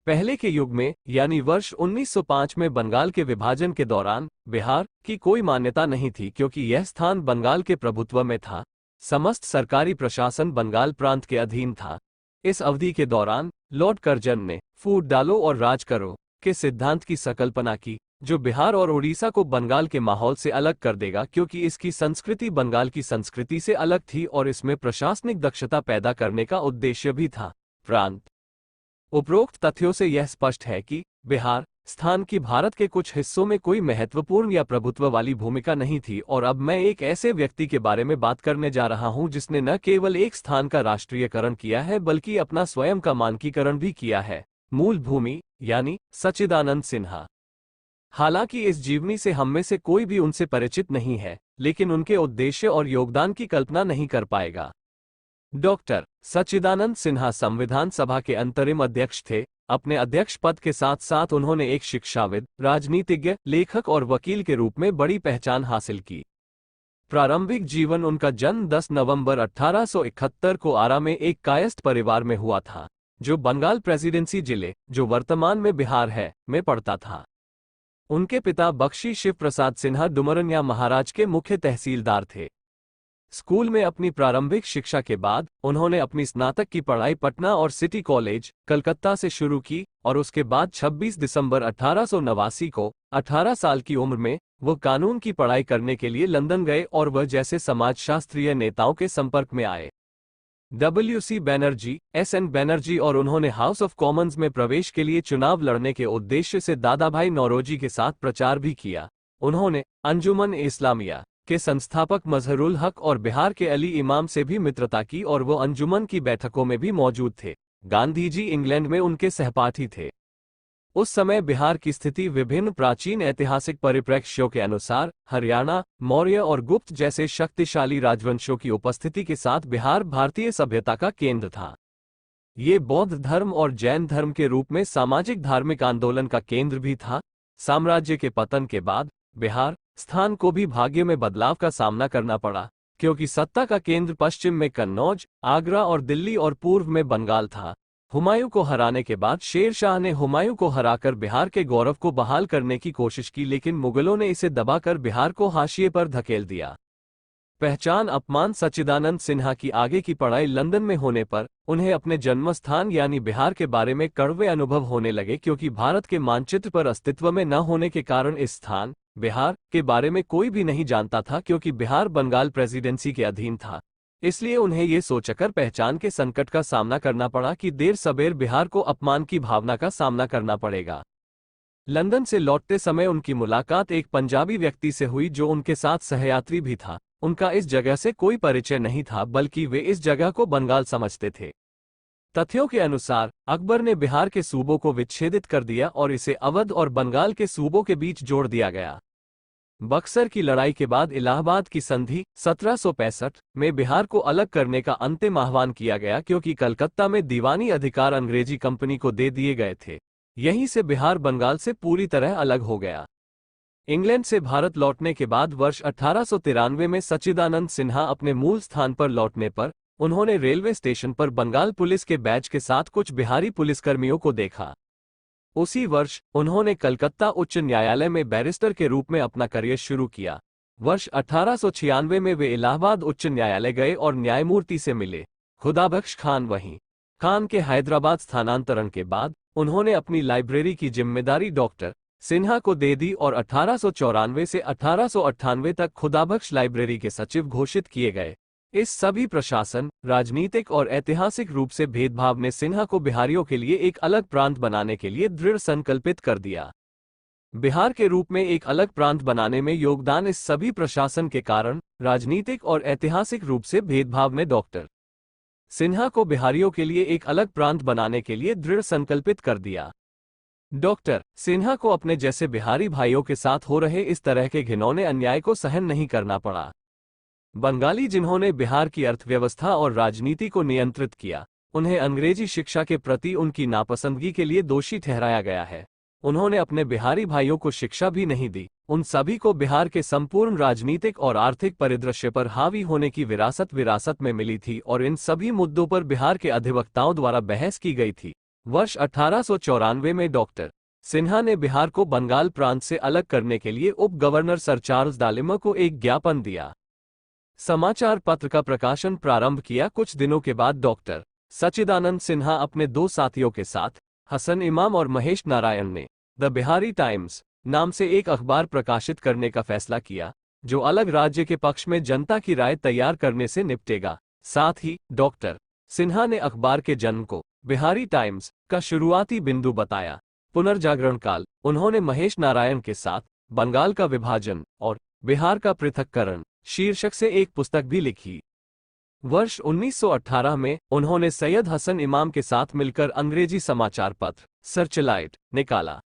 पहले के युग में यानी वर्ष 1905 में बंगाल के विभाजन के दौरान बिहार की कोई मान्यता नहीं थी क्योंकि यह स्थान बंगाल के प्रभुत्व में था। समस्त सरकारी प्रशासन बंगाल प्रांत के अधीन था। इस अवधि के दौरान लॉर्ड कर्जन ने फूट डालो और राज करो के सिद्धांत की संकल्पना की, जो बिहार और उड़ीसा को बंगाल के माहौल से अलग कर देगा क्योंकि इसकी संस्कृति बंगाल की संस्कृति से अलग थी और इसमें प्रशासनिक दक्षता पैदा करने का उद्देश्य भी था। प्रांत। उपरोक्त तथ्यों से यह स्पष्ट है कि बिहार स्थान की भारत के कुछ हिस्सों में कोई महत्वपूर्ण या प्रभुत्व वाली भूमिका नहीं थी। और अब मैं एक ऐसे व्यक्ति के बारे में बात करने जा रहा हूं जिसने न केवल एक स्थान का राष्ट्रीयकरण किया है बल्कि अपना स्वयं का मानकीकरण भी किया है। मूल भूमि यानी सच्चिदानंद सिन्हा। हालांकि इस जीवनी से हम में से कोई भी उनसे परिचित नहीं है, लेकिन उनके उद्देश्य और योगदान की कल्पना नहीं कर पाएगा। डॉक्टर सच्चिदानंद सिन्हा संविधान सभा के अंतरिम अध्यक्ष थे। अपने अध्यक्ष पद के साथ साथ उन्होंने एक शिक्षाविद, राजनीतिज्ञ, लेखक और वकील के रूप में बड़ी पहचान हासिल की। प्रारंभिक जीवन उनका जन्म 10 नवंबर 1871 को आरा में एक कायस्थ परिवार में हुआ था, जो बंगाल प्रेसिडेंसी जिले, जो वर्तमान में बिहार है, में पड़ता था। उनके पिता बख्शी शिव प्रसाद सिन्हा डुमरनिया महाराज के मुख्य तहसीलदार थे। स्कूल में अपनी प्रारंभिक शिक्षा के बाद उन्होंने अपनी स्नातक की पढ़ाई पटना और सिटी कॉलेज, कलकत्ता से शुरू की और उसके बाद 26 दिसंबर 1889 को 18 साल की उम्र में वो कानून की पढ़ाई करने के लिए लंदन गए और वह जैसे समाजशास्त्रीय नेताओं के संपर्क में आए। WC बैनर्जी, SN बैनर्जी और उन्होंने हाउस ऑफ कॉमन्स में प्रवेश के लिए चुनाव लड़ने के उद्देश्य से दादाभाई नौरोजी के साथ प्रचार भी किया। उन्होंने अंजुमन इस्लामिया के संस्थापक मजहरुल हक और बिहार के अली इमाम से भी मित्रता की और वो अंजुमन की बैठकों में भी मौजूद थे। गांधी जी इंग्लैंड में उनके सहपाठी थे। उस समय बिहार की स्थिति विभिन्न प्राचीन ऐतिहासिक परिप्रेक्ष्यों के अनुसार हरियाणा, मौर्य और गुप्त जैसे शक्तिशाली राजवंशों की उपस्थिति के साथ बिहार भारतीय सभ्यता का केंद्र था। ये बौद्ध धर्म और जैन धर्म के रूप में सामाजिक धार्मिक आंदोलन का केंद्र भी था। साम्राज्य के पतन के बाद बिहार स्थान को भी भाग्य में बदलाव का सामना करना पड़ा, क्योंकि सत्ता का केंद्र पश्चिम में कन्नौज, आगरा और दिल्ली और पूर्व में बंगाल था। हुमायूं को हराने के बाद शेर शाह ने हुमायूं को हराकर बिहार के गौरव को बहाल करने की कोशिश की, लेकिन मुगलों ने इसे दबाकर बिहार को हाशिए पर धकेल दिया। पहचान अपमान सच्चिदानंद सिन्हा की आगे की पढ़ाई लंदन में होने पर उन्हें अपने जन्मस्थान यानी बिहार के बारे में कड़वे अनुभव होने लगे, क्योंकि भारत के मानचित्र पर अस्तित्व में न होने के कारण इस स्थान बिहार के बारे में कोई भी नहीं जानता था, क्योंकि बिहार बंगाल प्रेसिडेंसी के अधीन था। इसलिए उन्हें ये सोचकर पहचान के संकट का सामना करना पड़ा कि देर सबेर बिहार को अपमान की भावना का सामना करना पड़ेगा। लंदन से लौटते समय उनकी मुलाकात एक पंजाबी व्यक्ति से हुई जो उनके साथ सहयात्री भी था। उनका इस जगह से कोई परिचय नहीं था, बल्कि वे इस जगह को बंगाल समझते थे। तथ्यों के अनुसार अकबर ने बिहार के सूबों को विच्छेदित कर दिया और इसे अवध और बंगाल के सूबों के बीच जोड़ दिया गया। बक्सर की लड़ाई के बाद इलाहाबाद की संधि 1765 में बिहार को अलग करने का अंतिम आह्वान किया गया, क्योंकि कलकत्ता में दीवानी अधिकार अंग्रेजी कंपनी को दे दिए गए थे। यहीं से बिहार बंगाल से पूरी तरह अलग हो गया। इंग्लैंड से भारत लौटने के बाद वर्ष 1893 में सच्चिदानंद सिन्हा अपने मूल स्थान पर लौटने पर उन्होंने रेलवे स्टेशन पर बंगाल पुलिस के बैच के साथ कुछ बिहारी पुलिसकर्मियों को देखा। उसी वर्ष उन्होंने कलकत्ता उच्च न्यायालय में बैरिस्टर के रूप में अपना करियर शुरू किया। वर्ष 1896 में वे इलाहाबाद उच्च न्यायालय गए और न्यायमूर्ति से मिले, खुदाबख्श खान। वहीं खान के हैदराबाद स्थानांतरण के बाद उन्होंने अपनी लाइब्रेरी की जिम्मेदारी डॉक्टर सिन्हा को दे दी और 1894 से 1898 तक खुदाबख्श लाइब्रेरी के सचिव घोषित किए गए। इस सभी प्रशासन, राजनीतिक और ऐतिहासिक रूप से भेदभाव ने सिन्हा को बिहारियों के लिए एक अलग प्रांत बनाने के लिए दृढ़ संकल्पित कर दिया। बिहार के रूप में एक अलग प्रांत बनाने में योगदान इस सभी प्रशासन के कारण राजनीतिक और ऐतिहासिक रूप से भेदभाव ने डॉक्टर सिन्हा को बिहारियों के लिए एक अलग प्रांत बनाने के लिए दृढ़ संकल्पित कर दिया। डॉक्टर सिन्हा को अपने जैसे बिहारी भाइयों के साथ हो रहे इस तरह के घिनौने अन्याय को सहन नहीं करना पड़ा। बंगाली जिन्होंने बिहार की अर्थव्यवस्था और राजनीति को नियंत्रित किया, उन्हें अंग्रेजी शिक्षा के प्रति उनकी नापसंदगी के लिए दोषी ठहराया गया है। उन्होंने अपने बिहारी भाइयों को शिक्षा भी नहीं दी। उन सभी को बिहार के संपूर्ण राजनीतिक और आर्थिक परिदृश्य पर हावी होने की विरासत में मिली थी और इन सभी मुद्दों पर बिहार के अधिवक्ताओं द्वारा बहस की गई थी। वर्ष 1894 में डॉक्टर सिन्हा ने बिहार को बंगाल प्रांत से अलग करने के लिए उप गवर्नर सर चार्ल्स डालिमा को एक ज्ञापन दिया। समाचार पत्र का प्रकाशन प्रारंभ किया। कुछ दिनों के बाद डॉक्टर सच्चिदानंद सिन्हा अपने दो साथियों के साथ हसन इमाम और महेश नारायण ने द बिहारी टाइम्स नाम से एक अखबार प्रकाशित करने का फैसला किया, जो अलग राज्य के पक्ष में जनता की राय तैयार करने से निपटेगा। साथ ही डॉक्टर सिन्हा ने अखबार के जन्म को बिहारी टाइम्स का शुरुआती बिंदु बताया। पुनर्जागरण काल उन्होंने महेश नारायण के साथ बंगाल का विभाजन और बिहार का पृथक्करण शीर्षक से एक पुस्तक भी लिखी। वर्ष 1918 में उन्होंने सैयद हसन इमाम के साथ मिलकर अंग्रेजी समाचार पत्र सर्चलाइट निकाला।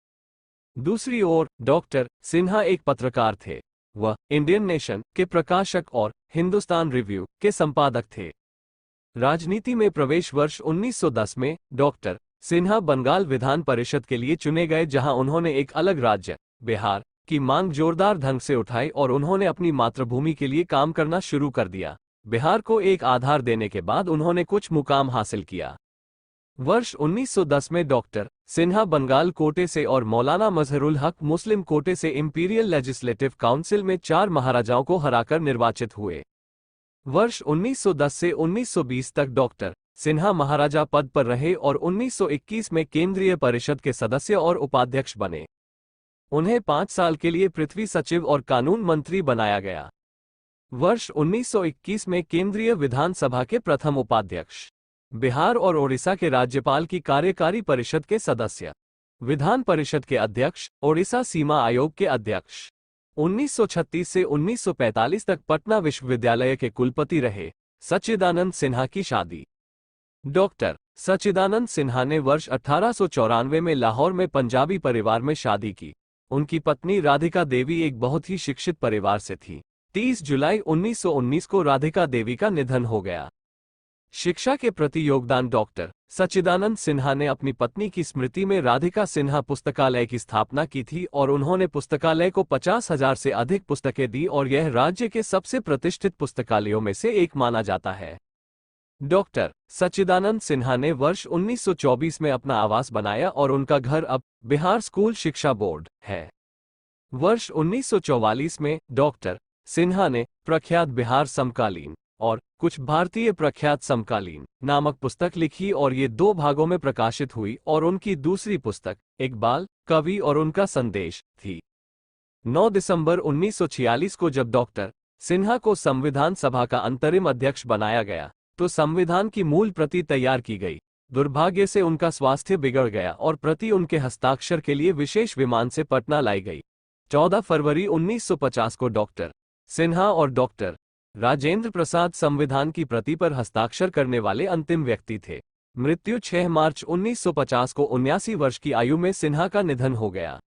दूसरी ओर डॉक्टर सिन्हा एक पत्रकार थे। वह इंडियन नेशन के प्रकाशक और हिंदुस्तान रिव्यू के संपादक थे। राजनीति में प्रवेश वर्ष 1910 में डॉक्टर सिन्हा बंगाल विधान परिषद के लिए चुने गए, जहां उन्होंने एक अलग राज्य बिहार की मांग जोरदार ढंग से उठाई और उन्होंने अपनी मातृभूमि के लिए काम करना शुरू कर दिया। बिहार को एक आधार देने के बाद उन्होंने कुछ मुकाम हासिल किया। वर्ष 1910 में डॉक्टर सिन्हा बंगाल कोटे से और मौलाना मजहरुल हक मुस्लिम कोटे से इंपीरियल लेजिस्लेटिव काउंसिल में 4 महाराजाओं को हराकर निर्वाचित हुए। वर्ष 1910 से 1920 तक डॉक्टर सिन्हा महाराजा पद पर रहे और 1921 में केंद्रीय परिषद के सदस्य और उपाध्यक्ष बने। उन्हें 5 साल के लिए पृथ्वी सचिव और कानून मंत्री बनाया गया। वर्ष 1921 में केंद्रीय विधानसभा के प्रथम उपाध्यक्ष, बिहार और ओडिशा के राज्यपाल की कार्यकारी परिषद के सदस्य, विधान परिषद के अध्यक्ष, ओडिशा सीमा आयोग के अध्यक्ष। 1936 से 1945 तक पटना विश्वविद्यालय के कुलपति रहे। सच्चिदानंद सिन्हा की शादी। डॉक्टर सच्चिदानंद सिन्हा ने वर्ष 1894 में लाहौर में पंजाबी परिवार में शादी की। उनकी पत्नी राधिका देवी एक बहुत ही शिक्षित परिवार से थी। 30 जुलाई 1919 को राधिका देवी का निधन हो गया। शिक्षा के प्रति योगदान डॉक्टर सच्चिदानंद सिन्हा ने अपनी पत्नी की स्मृति में राधिका सिन्हा पुस्तकालय की स्थापना की थी और उन्होंने पुस्तकालय को 50,000 से अधिक पुस्तकें दी और यह राज्य के सबसे प्रतिष्ठित पुस्तकालयों में से एक माना जाता है। डॉक्टर सच्चिदानंद सिन्हा ने वर्ष 1924 में अपना आवास बनाया और उनका घर अब बिहार स्कूल शिक्षा बोर्ड है। वर्ष 1944 में डॉक्टर सिन्हा ने प्रख्यात बिहार समकालीन और कुछ भारतीय प्रख्यात समकालीन नामक पुस्तक लिखी और ये 2 भागों में प्रकाशित हुई और उनकी दूसरी पुस्तक इकबाल कवि और उनका संदेश थी। 9 दिसंबर 1946 को जब डॉक्टर सिन्हा को संविधान सभा का अंतरिम अध्यक्ष बनाया गया तो संविधान की मूल प्रति तैयार की गई। दुर्भाग्य से उनका स्वास्थ्य बिगड़ गया और प्रति उनके हस्ताक्षर के लिए विशेष विमान से पटना लाई गई। 14 फरवरी 1950 को डॉक्टर सिन्हा और डॉक्टर राजेंद्र प्रसाद संविधान की प्रति पर हस्ताक्षर करने वाले अंतिम व्यक्ति थे। मृत्यु 6 मार्च 1950 को 79 वर्ष की आयु में सिन्हा का निधन हो गया।